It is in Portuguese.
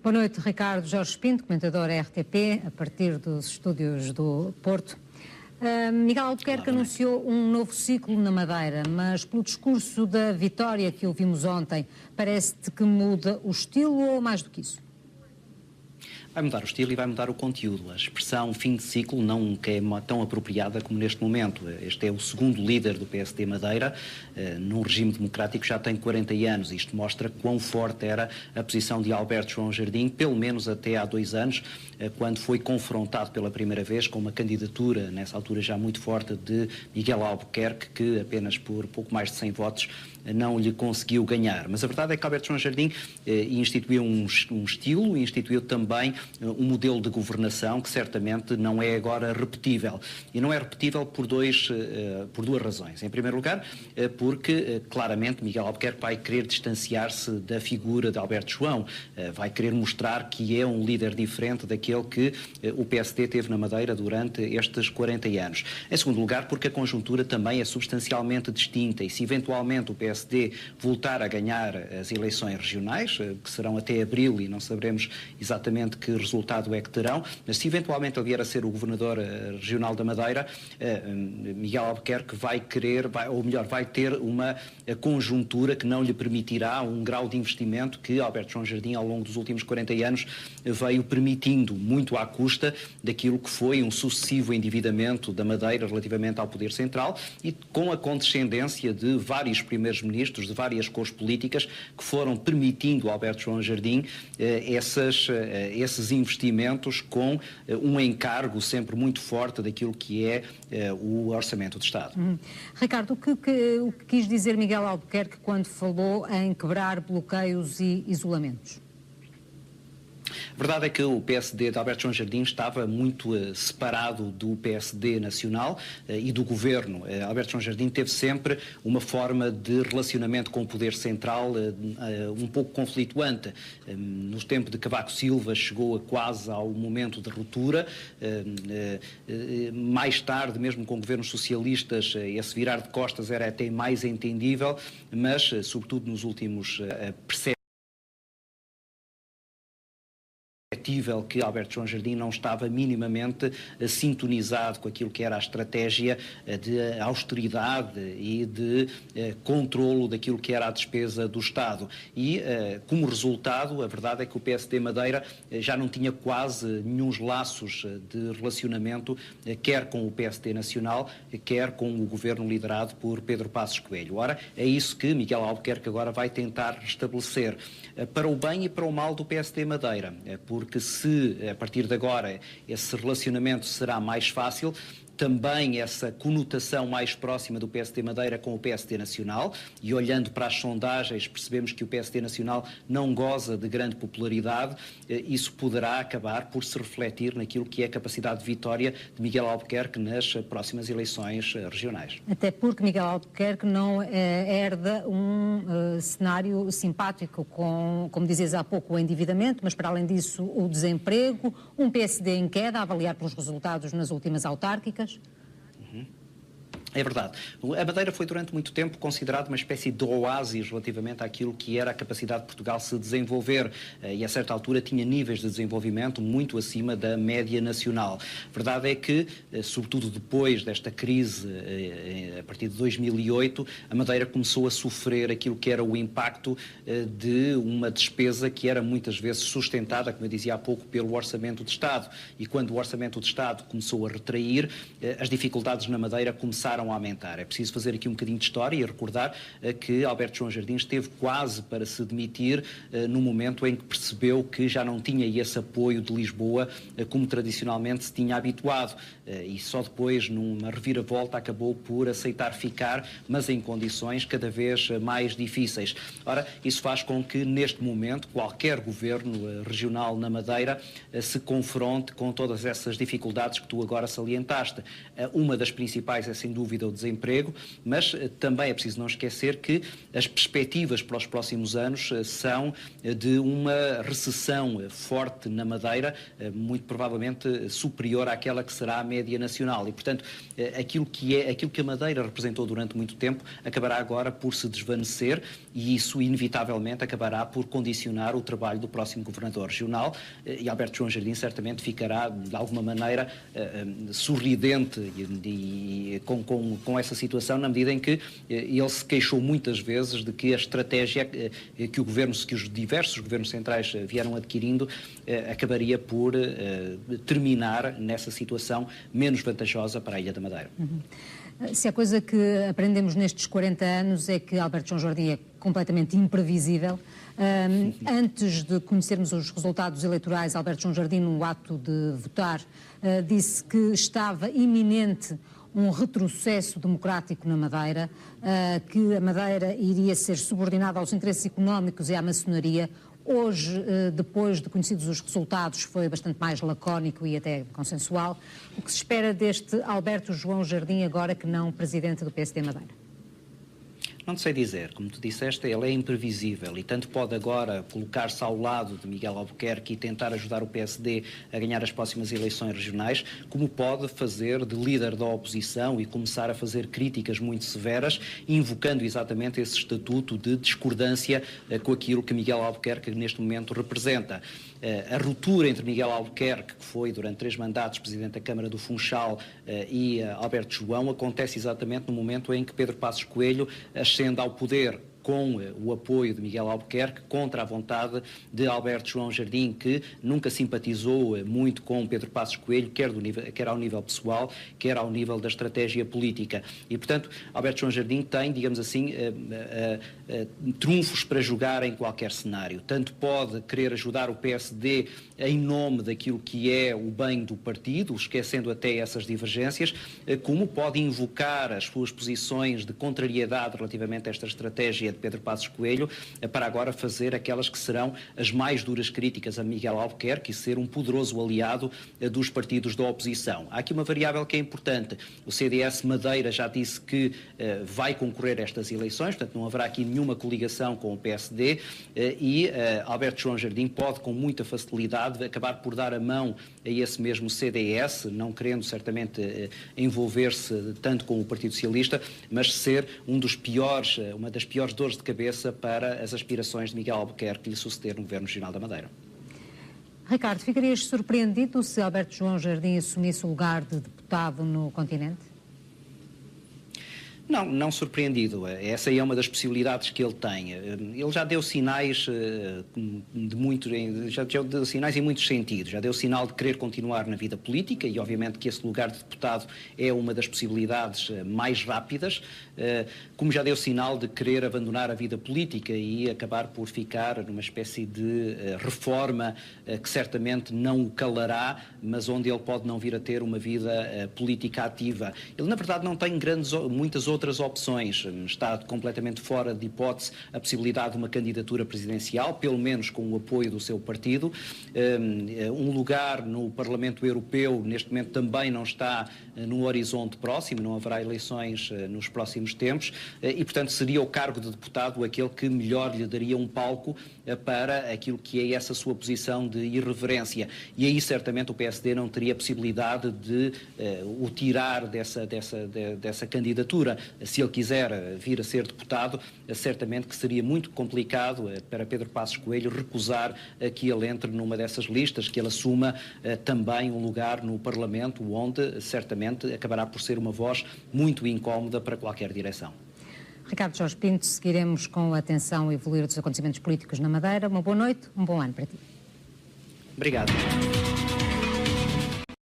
Boa noite, Ricardo Jorge Pinto, comentador RTP, a partir dos estúdios do Porto. Miguel Albuquerque anunciou um novo ciclo na Madeira, mas pelo discurso da vitória que ouvimos ontem, parece-te que muda o estilo ou mais do que isso? Vai mudar o estilo e vai mudar o conteúdo. A expressão fim de ciclo não é tão apropriada como neste momento. Este é o segundo líder do PSD Madeira, num regime democrático já tem 40 anos. Isto mostra quão forte era a posição de Alberto João Jardim, pelo menos até há 2 anos, quando foi confrontado pela primeira vez com uma candidatura, nessa altura já muito forte, de Miguel Albuquerque, que apenas por pouco mais de 100 votos não lhe conseguiu ganhar. Mas a verdade é que Alberto João Jardim instituiu um estilo, instituiu também um modelo de governação que certamente não é agora repetível. E não é repetível por duas razões. Em primeiro lugar, porque claramente Miguel Albuquerque vai querer distanciar-se da figura de Alberto João, vai querer mostrar que é um líder diferente daquele que o PSD teve na Madeira durante estes 40 anos. Em segundo lugar, porque a conjuntura também é substancialmente distinta e se eventualmente o PSD voltar a ganhar as eleições regionais, que serão até abril e não saberemos exatamente que resultado é que terão, mas se eventualmente ele vier a ser o governador regional da Madeira, Miguel Albuquerque vai ter uma conjuntura que não lhe permitirá um grau de investimento que Alberto João Jardim ao longo dos últimos 40 anos veio permitindo, muito à custa daquilo que foi um sucessivo endividamento da Madeira relativamente ao poder central e com a condescendência de vários primeiros ministros de várias cores políticas que foram permitindo ao Alberto João Jardim esses investimentos com um encargo sempre muito forte daquilo que é o Orçamento de Estado. Ricardo, o que quis dizer Miguel Albuquerque quando falou em quebrar bloqueios e isolamentos? A verdade é que o PSD de Alberto João Jardim estava muito separado do PSD nacional e do governo. Alberto João Jardim teve sempre uma forma de relacionamento com o poder central um pouco conflituante. No tempo de Cavaco Silva chegou quase ao momento de ruptura. Mais tarde, mesmo com governos socialistas, esse virar de costas era até mais entendível, mas sobretudo nos últimos que Alberto João Jardim não estava minimamente sintonizado com aquilo que era a estratégia de austeridade e de controlo daquilo que era a despesa do Estado. E, como resultado, a verdade é que o PSD Madeira já não tinha quase nenhum laços de relacionamento, quer com o PSD Nacional, quer com o governo liderado por Pedro Passos Coelho. Ora, é isso que Miguel Albuquerque agora vai tentar restabelecer, para o bem e para o mal do PSD Madeira, porque se, a partir de agora, esse relacionamento será mais fácil, também essa conotação mais próxima do PSD Madeira com o PSD Nacional, e olhando para as sondagens percebemos que o PSD Nacional não goza de grande popularidade, isso poderá acabar por se refletir naquilo que é a capacidade de vitória de Miguel Albuquerque nas próximas eleições regionais. Até porque Miguel Albuquerque não herda um cenário simpático com, como dizias há pouco, o endividamento, mas para além disso o desemprego, um PSD em queda, a avaliar pelos resultados nas últimas autárquicas. É verdade. A Madeira foi durante muito tempo considerada uma espécie de oásis relativamente àquilo que era a capacidade de Portugal se desenvolver e a certa altura tinha níveis de desenvolvimento muito acima da média nacional. A verdade é que, sobretudo depois desta crise, a partir de 2008, a Madeira começou a sofrer aquilo que era o impacto de uma despesa que era muitas vezes sustentada, como eu dizia há pouco, pelo Orçamento de Estado. E quando o Orçamento de Estado começou a retrair, as dificuldades na Madeira começaram a aumentar. É preciso fazer aqui um bocadinho de história e recordar que Alberto João Jardim esteve quase para se demitir no momento em que percebeu que já não tinha esse apoio de Lisboa como tradicionalmente se tinha habituado e só depois, numa reviravolta, acabou por aceitar ficar, mas em condições cada vez mais difíceis. Ora, isso faz com que neste momento qualquer governo regional na Madeira se confronte com todas essas dificuldades que tu agora salientaste. Uma das principais é sem dúvida o desemprego, mas também é preciso não esquecer que as perspectivas para os próximos anos são de uma recessão forte na Madeira, muito provavelmente superior àquela que será a média nacional. E, portanto, aquilo que a Madeira representou durante muito tempo acabará agora por se desvanecer e isso, inevitavelmente, acabará por condicionar o trabalho do próximo governador regional e Alberto João Jardim certamente ficará, de alguma maneira, sorridente e com essa situação, na medida em que ele se queixou muitas vezes de que a estratégia que os diversos governos centrais vieram adquirindo acabaria por terminar nessa situação menos vantajosa para a Ilha da Madeira. Se a coisa que aprendemos nestes 40 anos é que Alberto João Jardim é completamente imprevisível. Antes de conhecermos os resultados eleitorais, Alberto João Jardim, no ato de votar, disse que estava iminente um retrocesso democrático na Madeira, que a Madeira iria ser subordinada aos interesses económicos e à maçonaria. Hoje, depois de conhecidos os resultados, foi bastante mais lacónico e até consensual. O que se espera deste Alberto João Jardim, agora que não presidente do PSD Madeira? Não sei dizer, como tu disseste, ele é imprevisível e tanto pode agora colocar-se ao lado de Miguel Albuquerque e tentar ajudar o PSD a ganhar as próximas eleições regionais, como pode fazer de líder da oposição e começar a fazer críticas muito severas, invocando exatamente esse estatuto de discordância com aquilo que Miguel Albuquerque neste momento representa. A ruptura entre Miguel Albuquerque, que foi durante 3 mandatos Presidente da Câmara do Funchal, e Alberto João, acontece exatamente no momento em que Pedro Passos Coelho ascende ao poder com o apoio de Miguel Albuquerque, contra a vontade de Alberto João Jardim, que nunca simpatizou muito com Pedro Passos Coelho, quer ao nível pessoal, quer ao nível da estratégia política. E, portanto, Alberto João Jardim tem, digamos assim, trunfos para jogar em qualquer cenário. Tanto pode querer ajudar o PSD em nome daquilo que é o bem do partido, esquecendo até essas divergências, como pode invocar as suas posições de contrariedade relativamente a esta estratégia de Pedro Passos Coelho, para agora fazer aquelas que serão as mais duras críticas a Miguel Albuquerque e ser um poderoso aliado dos partidos da oposição. Há aqui uma variável que é importante. O CDS Madeira já disse que vai concorrer a estas eleições, portanto não haverá aqui nenhuma coligação com o PSD e Alberto João Jardim pode com muita facilidade acabar por dar a mão a esse mesmo CDS, não querendo certamente envolver-se tanto com o Partido Socialista, mas ser uma das piores dores de cabeça para as aspirações de Miguel Albuquerque lhe suceder no Governo Regional da Madeira. Ricardo, ficarias surpreendido se Alberto João Jardim assumisse o lugar de deputado no continente? Não surpreendido. Essa é uma das possibilidades que ele tem. Ele já deu sinais em muitos sentidos. Já deu sinal de querer continuar na vida política e, obviamente, que esse lugar de deputado é uma das possibilidades mais rápidas, como já deu sinal de querer abandonar a vida política e acabar por ficar numa espécie de reforma que certamente não o calará, mas onde ele pode não vir a ter uma vida política ativa. Ele, na verdade, não tem muitas outras opções. Está completamente fora de hipótese a possibilidade de uma candidatura presidencial, pelo menos com o apoio do seu partido. Um lugar no Parlamento Europeu, neste momento, também não está no horizonte próximo, não haverá eleições nos próximos tempos e, portanto, seria o cargo de deputado aquele que melhor lhe daria um palco para aquilo que é essa sua posição de irreverência. E aí, certamente, o PSD não teria possibilidade de o tirar dessa candidatura. Se ele quiser vir a ser deputado, certamente que seria muito complicado para Pedro Passos Coelho recusar que ele entre numa dessas listas, que ele assuma também um lugar no Parlamento, onde certamente acabará por ser uma voz muito incómoda para qualquer direção. Ricardo Jorge Pinto, seguiremos com atenção o evoluir dos acontecimentos políticos na Madeira. Uma boa noite, um bom ano para ti. Obrigado.